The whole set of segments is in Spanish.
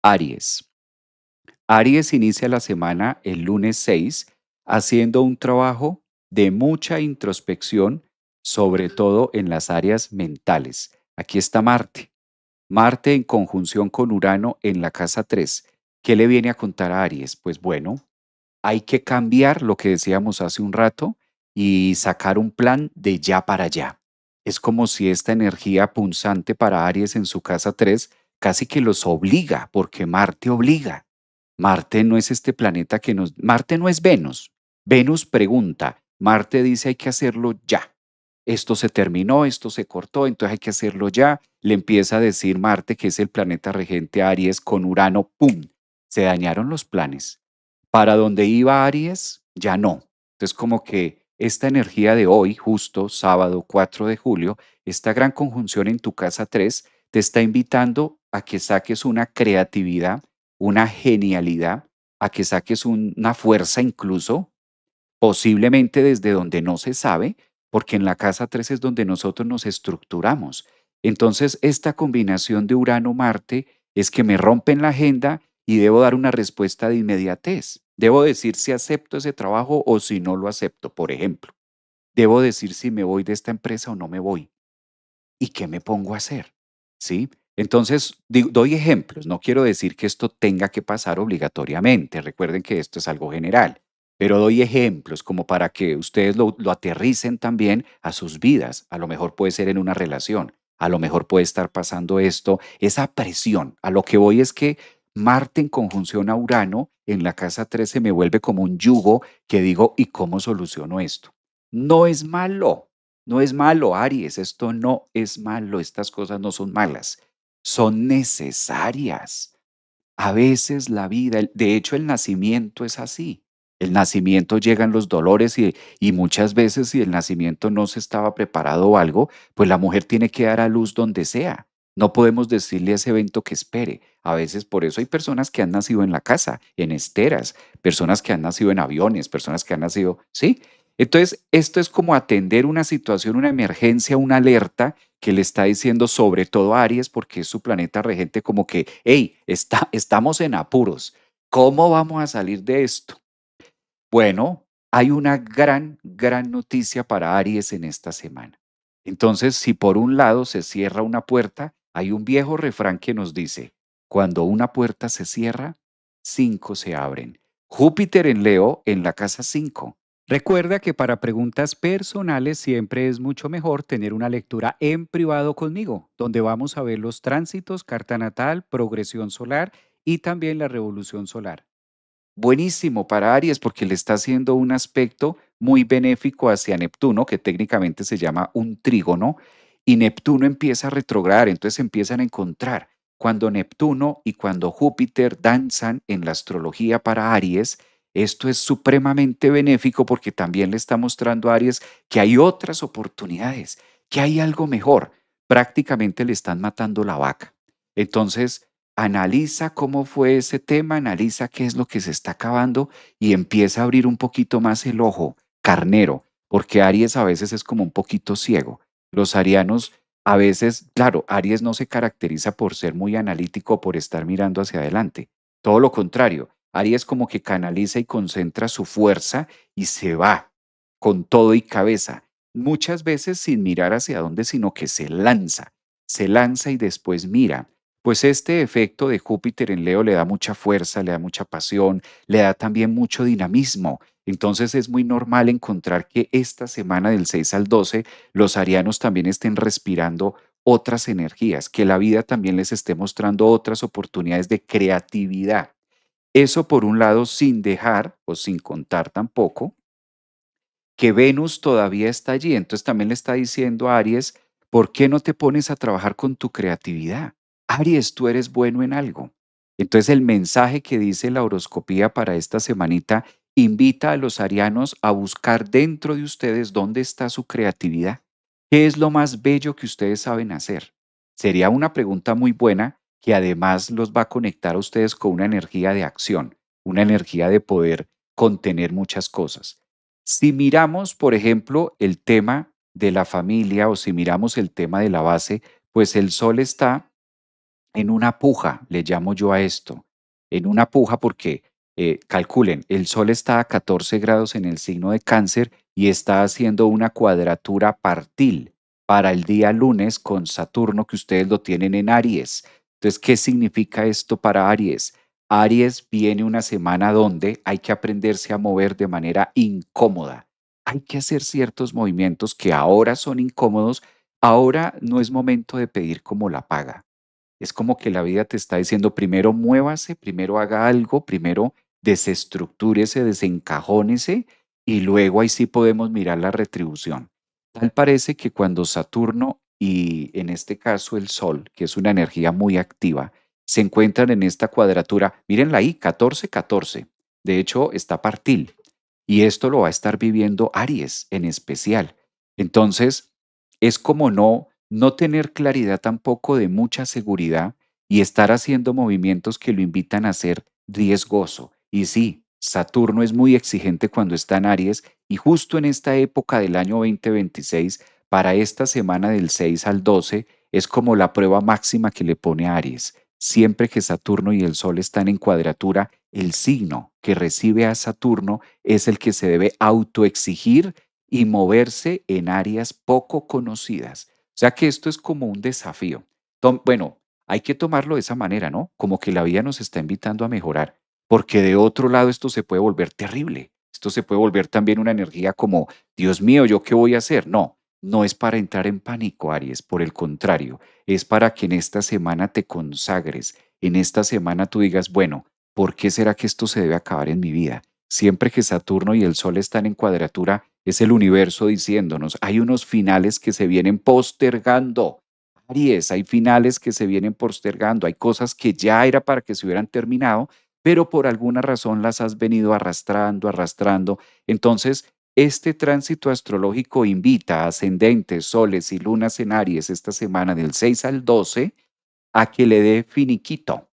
Aries. Aries inicia la semana el lunes 6 haciendo un trabajo de mucha introspección, sobre todo en las áreas mentales. Aquí está Marte. Marte en conjunción con Urano en la casa 3. ¿Qué le viene a contar a Aries? Pues bueno, hay que cambiar lo que decíamos hace un rato y sacar un plan de ya para allá. Es como si esta energía punzante para Aries en su casa 3 casi que los obliga, porque Marte obliga. Marte no es este planeta que nos... Marte no es Venus. Venus pregunta, Marte dice hay que hacerlo ya. Esto se terminó, esto se cortó, entonces hay que hacerlo ya. Le empieza a decir Marte, que es el planeta regente Aries, con Urano, ¡pum! Se dañaron los planes. Para donde iba Aries, ya no. Entonces, como que esta energía de hoy, justo sábado 4 de julio, esta gran conjunción en tu casa 3 te está invitando a que saques una creatividad, una genialidad, a que saques una fuerza incluso, posiblemente desde donde no se sabe, porque en la casa 3 es donde nosotros nos estructuramos. Entonces, esta combinación de Urano-Marte es que me rompen la agenda y debo dar una respuesta de inmediatez. Debo decir si acepto ese trabajo o si no lo acepto, por ejemplo. Debo decir si me voy de esta empresa o no me voy. ¿Y qué me pongo a hacer? ¿Sí? Entonces, doy ejemplos. No quiero decir que esto tenga que pasar obligatoriamente. Recuerden que esto es algo general, pero doy ejemplos como para que ustedes lo aterricen también a sus vidas. A lo mejor puede ser en una relación, a lo mejor puede estar pasando esto, esa presión. A lo que voy es que Marte en conjunción a Urano en la casa 13 me vuelve como un yugo que digo, ¿y cómo soluciono esto? No es malo, no es malo, Aries, esto no es malo, estas cosas no son malas, son necesarias. A veces la vida, de hecho el nacimiento es así. El nacimiento llegan los dolores y muchas veces si el nacimiento no se estaba preparado o algo, pues la mujer tiene que dar a luz donde sea. No podemos decirle a ese evento que espere. A veces por eso hay personas que han nacido en la casa, en esteras, personas que han nacido en aviones, personas que han nacido, ¿sí? Entonces, esto es como atender una situación, una emergencia, una alerta que le está diciendo sobre todo a Aries, porque es su planeta regente, como que, hey, estamos en apuros. ¿Cómo vamos a salir de esto? Bueno, hay una gran, gran noticia para Aries en esta semana. Entonces, si por un lado se cierra una puerta, hay un viejo refrán que nos dice, cuando una puerta se cierra, 5 se abren. Júpiter en Leo en la casa 5. Recuerda que para preguntas personales siempre es mucho mejor tener una lectura en privado conmigo, donde vamos a ver los tránsitos, carta natal, progresión solar y también la revolución solar. Buenísimo para Aries porque le está haciendo un aspecto muy benéfico hacia Neptuno, que técnicamente se llama un trígono, y Neptuno empieza a retrogradar, entonces se empiezan a encontrar. Cuando Neptuno y cuando Júpiter danzan en la astrología para Aries, esto es supremamente benéfico porque también le está mostrando a Aries que hay otras oportunidades, que hay algo mejor. Prácticamente le están matando la vaca. Entonces, analiza cómo fue ese tema, analiza qué es lo que se está acabando y empieza a abrir un poquito más el ojo, carnero, porque Aries a veces es como un poquito ciego. Los arianos a veces, claro, Aries no se caracteriza por ser muy analítico, por estar mirando hacia adelante. Todo lo contrario, Aries como que canaliza y concentra su fuerza y se va con todo y cabeza, muchas veces sin mirar hacia dónde, sino que se lanza y después mira. Pues este efecto de Júpiter en Leo le da mucha fuerza, le da mucha pasión, le da también mucho dinamismo. Entonces es muy normal encontrar que esta semana del 6 al 12 los arianos también estén respirando otras energías, que la vida también les esté mostrando otras oportunidades de creatividad. Eso por un lado sin dejar o sin contar tampoco que Venus todavía está allí. Entonces también le está diciendo a Aries, ¿por qué no te pones a trabajar con tu creatividad? Aries, tú eres bueno en algo. Entonces el mensaje que dice la horoscopía para esta semanita invita a los arianos a buscar dentro de ustedes dónde está su creatividad. ¿Qué es lo más bello que ustedes saben hacer? Sería una pregunta muy buena que además los va a conectar a ustedes con una energía de acción, una energía de poder contener muchas cosas. Si miramos, por ejemplo, el tema de la familia o si miramos el tema de la base, pues el sol está en una puja, le llamo yo a esto, en una puja porque calculen, el Sol está a 14 grados en el signo de Cáncer y está haciendo una cuadratura partil para el día lunes con Saturno que ustedes lo tienen en Aries. Entonces, ¿qué significa esto para Aries? Aries viene una semana donde hay que aprenderse a mover de manera incómoda. Hay que hacer ciertos movimientos que ahora son incómodos. Ahora no es momento de pedir como la paga. Es como que la vida te está diciendo, primero muévase, primero haga algo, primero desestructúrese, desencajónese y luego ahí sí podemos mirar la retribución. Tal parece que cuando Saturno y en este caso el Sol, que es una energía muy activa, se encuentran en esta cuadratura, mírenla ahí, 14-14. De hecho, está partil. Y esto lo va a estar viviendo Aries en especial. Entonces, es como no tener claridad tampoco de mucha seguridad y estar haciendo movimientos que lo invitan a ser riesgoso. Y sí, Saturno es muy exigente cuando está en Aries y justo en esta época del año 2026, para esta semana del 6 al 12, es como la prueba máxima que le pone a Aries. Siempre que Saturno y el Sol están en cuadratura, el signo que recibe a Saturno es el que se debe autoexigir y moverse en áreas poco conocidas. O sea que esto es como un desafío. Bueno, hay que tomarlo de esa manera, ¿no? Como que la vida nos está invitando a mejorar, porque de otro lado esto se puede volver terrible. Esto se puede volver también una energía como, Dios mío, ¿yo qué voy a hacer? No, no es para entrar en pánico, Aries, por el contrario, es para que en esta semana te consagres, en esta semana tú digas, bueno, ¿por qué será que esto se debe acabar en mi vida? Siempre que Saturno y el Sol están en cuadratura, es el universo diciéndonos, hay unos finales que se vienen postergando. Aries, hay finales que se vienen postergando, hay cosas que ya era para que se hubieran terminado, pero por alguna razón las has venido arrastrando, arrastrando. Entonces, este tránsito astrológico invita a ascendentes, soles y lunas en Aries esta semana del 6 al 12 a que le dé finiquito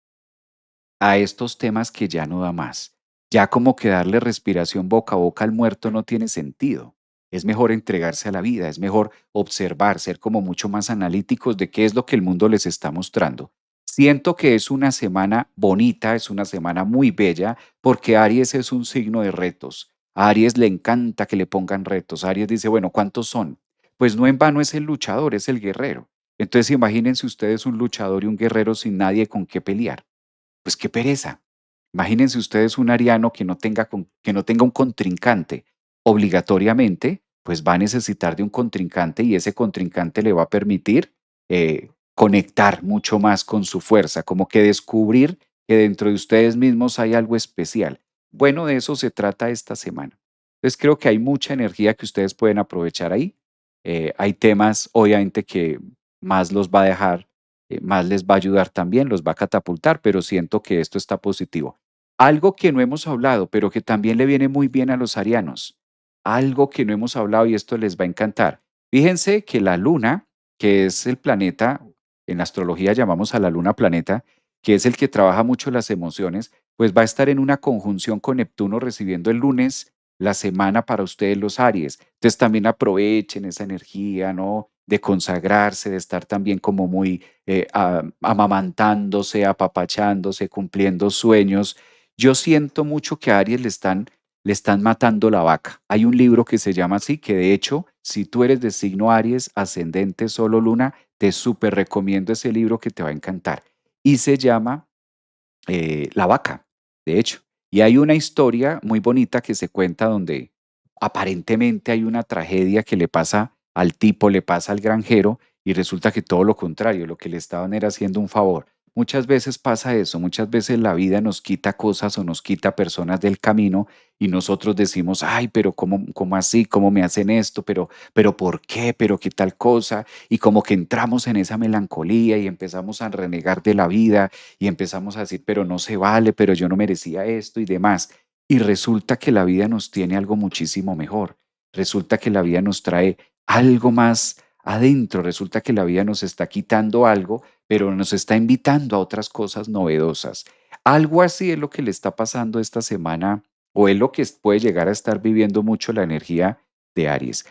a estos temas que ya no da más. Ya como que darle respiración boca a boca al muerto no tiene sentido. Es mejor entregarse a la vida, es mejor observar, ser como mucho más analíticos de qué es lo que el mundo les está mostrando. Siento que es una semana bonita, es una semana muy bella, porque Aries es un signo de retos. A Aries le encanta que le pongan retos. Aries dice, bueno, ¿cuántos son? Pues no en vano es el luchador, es el guerrero. Entonces imagínense ustedes un luchador y un guerrero sin nadie con qué pelear. Pues qué pereza. Imagínense ustedes un ariano que no tenga un contrincante. Obligatoriamente, pues va a necesitar de un contrincante y ese contrincante le va a permitir conectar mucho más con su fuerza, como que descubrir que dentro de ustedes mismos hay algo especial. Bueno, de eso se trata esta semana. Entonces creo que hay mucha energía que ustedes pueden aprovechar ahí. Hay temas, obviamente, que más los va a dejar más les va a ayudar también, los va a catapultar, pero siento que esto está positivo. Algo que no hemos hablado, pero que también le viene muy bien a los arianos, algo que no hemos hablado y esto les va a encantar. Fíjense que la luna, que es el planeta, en la astrología llamamos a la luna planeta, que es el que trabaja mucho las emociones, pues va a estar en una conjunción con Neptuno recibiendo el lunes la semana para ustedes los Aries. Entonces también aprovechen esa energía, ¿no? De consagrarse, de estar también como muy amamantándose, apapachándose, cumpliendo sueños. Yo siento mucho que a Aries le están matando la vaca. Hay un libro que se llama así, que de hecho, si tú eres de signo Aries, ascendente, solo luna, te súper recomiendo ese libro que te va a encantar. Y se llama La vaca, de hecho. Y hay una historia muy bonita que se cuenta donde aparentemente hay una tragedia que le pasa al tipo, le pasa al granjero y resulta que todo lo contrario, lo que le estaban era haciendo un favor. Muchas veces pasa eso, muchas veces la vida nos quita cosas o nos quita personas del camino y nosotros decimos, ay, pero ¿cómo así? ¿Cómo me hacen esto? Pero ¿por qué? ¿Pero qué tal cosa? Y como que entramos en esa melancolía y empezamos a renegar de la vida y empezamos a decir, pero no se vale, pero yo no merecía esto y demás. Y resulta que la vida nos tiene algo muchísimo mejor. Resulta que la vida nos trae algo más adentro. Resulta que la vida nos está quitando algo, pero nos está invitando a otras cosas novedosas. Algo así es lo que le está pasando esta semana o es lo que puede llegar a estar viviendo mucho la energía de Aries.